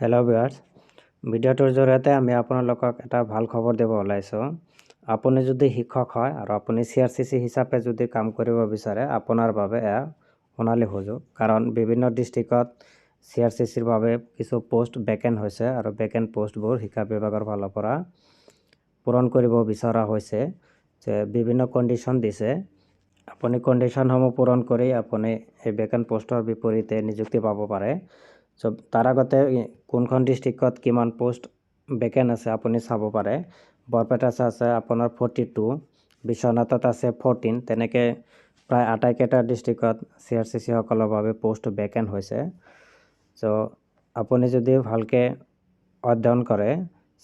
Hello' viewers, ভিডিঅ'টোৰ জৰিয়তে আমি আপোনালোকক এটা ভাল খবৰ দিব ওলাইছোঁ। আপুনি যদি শিক্ষক হয় আৰু আপুনি CRCC হিচাপে যদি কাম কৰিব বিচাৰে, আপোনাৰ বাবে এয়া সোণালী সুযোগ। কাৰণ বিভিন্ন ডিষ্ট্ৰিক্টত CRCCৰ বাবে কিছু পোষ্ট ভেকেণ্ট হৈছে আৰু ভেকেণ্ট পোষ্টবোৰ শিক্ষা বিভাগৰ ফালৰ পৰা পূৰণ কৰিব বিচৰা হৈছে যে বিভিন্ন কণ্ডিশ্যন দিছে। আপুনি কণ্ডিশ্যনসমূহ পূৰণ কৰি আপুনি এই ভেকেণ্ট পোষ্টৰ বিপৰীতে নিযুক্তি পাব পাৰে। তাৰ আগতে কোনখন ডিষ্ট্ৰিক্টত কিমান পোষ্ট ভেকেণ্ট আছে আপুনি চাব পাৰে। বৰপেটাত আছে আপোনাৰ 42, বিশ্বনাথত আছে 14, তেনেকৈ প্ৰায় আটাইকেইটা ডিষ্ট্ৰিক্টত CRCC সকলৰ বাবে পোষ্ট ভেকেণ্ট হৈছে। আপুনি যদি ভালকৈ অধ্যয়ন কৰে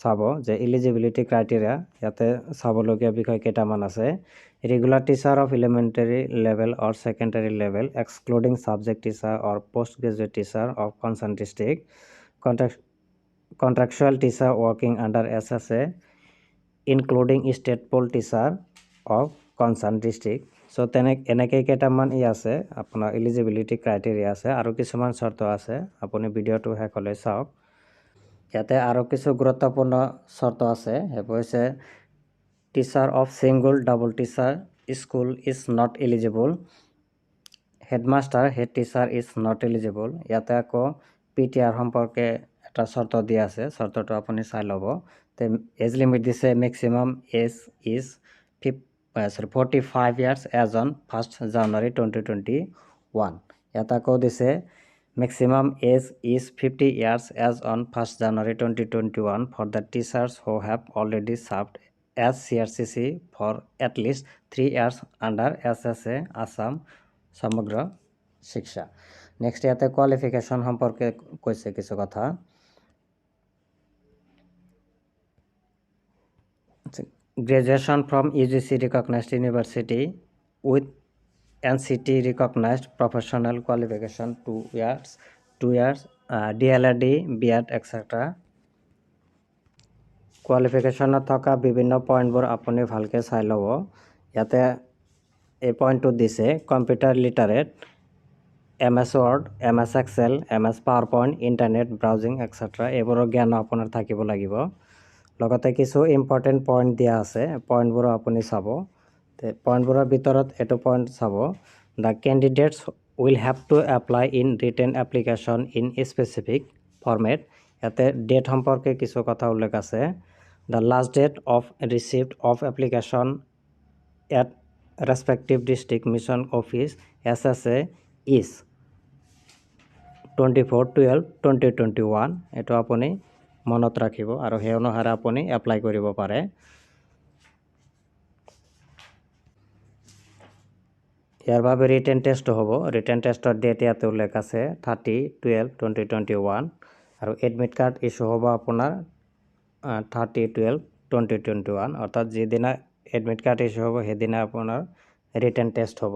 চাব যে এলিজিবিলিটি ক্ৰাইটেৰিয়া ইয়াতে চাবলগীয়া বিষয় কেইটামান আছে। Regular teacher of elementary level or secondary level excluding subject teacher or post graduate teacher of concern district, contractual teacher working under SSA including state pool teacher of concern district. এনেকৈ কেইটামান আছে আপোনাৰ eligibility criteria আছে আৰু কিছুমান চৰ্ত আছে। আপুনি ভিডিঅ'টো শেষলৈ চাওক। ইয়াতে আৰু কিছু গুৰুত্বপূৰ্ণ চৰ্ত আছে। সেইবোৰ হৈছে teacher of single double teacher school is not eligible, headmaster head teacher is not eligible. ইয়াতে আকৌ PTR সম্পৰ্কে এটা চৰ্ত দিয়া আছে, চৰ্তটো আপুনি চাই ল'ব। এজ লিমিট দিছে maximum age is 45 years age on 1st January 2021। ইয়াত আকৌ দিছে maximum age is 50 years as on 1st January 2021 for the teachers who have already served as CRCC for at least 3 years under SSA Assam সমগ্ৰ শিক্ষা। Next ইয়াতে qualification সম্পৰ্কে কৈছে কিছু কথা। Graduation from UGC recognized university with NCT recognized professional qualification 2 years, DLED, B.Ed, etc. কোৱালিফিকেশ্যনত থকা বিভিন্ন পইণ্টবোৰ আপুনি ভালকৈ চাই ল'ব। ইয়াতে এই পইণ্টটো দিছে computer literate, MS Word, MS Excel, MS PowerPoint, internet browsing etc. এইবোৰৰ জ্ঞান আপোনাৰ থাকিব লাগিব। লগতে কিছু ইম্পৰ্টেণ্ট পইণ্ট দিয়া আছে, পইণ্টবোৰ আপুনি চাব। পইণ্টবোৰৰ ভিতৰত এইটো পইণ্ট চাব, the candidates will have to apply in written application in specific format. ইয়াতে ডেট সম্পৰ্কে কিছু কথা উল্লেখ আছে। The last date of receipt of application at respective district mission office SSA is 24/12/2021। এইটো আপুনি মনত ৰাখিব আৰু সেই অনুসাৰে আপুনি এপ্লাই কৰিব পাৰে। ইয়াৰ বাবে ৰিটেন টেষ্ট হ'ব। ৰিটেন টেষ্টৰ ডেট ইয়াতে উল্লেখ আছে 30/12/2021 আৰু এডমিট কাৰ্ড ইছ্যু হ'ব আপোনাৰ 30/12/2021। অৰ্থাৎ যিদিনা এডমিট কাৰ্ড ইছ্যু হ'ব সেইদিনা আপোনাৰ ৰিটেন টেষ্ট হ'ব।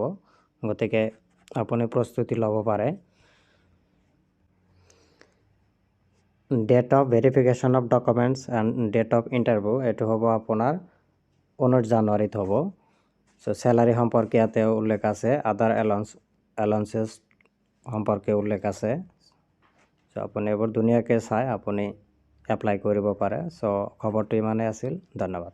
গতিকে আপুনি প্ৰস্তুতি ল'ব পাৰে। Date of verification of documents and date of interview এইটো হ'ব আপোনাৰ 19 জানুৱাৰীত হ'ব। চেলাৰী সম্পৰ্কে ইয়াতে উল্লেখ আছে, আদাৰ এলাউন্সেছ সম্পৰ্কে উল্লেখ আছে। আপুনি এইবোৰ ধুনীয়াকৈ চাই আপুনি এপ্লাই কৰিব পাৰে। খবৰটো ইমানেই আছিল। ধন্যবাদ।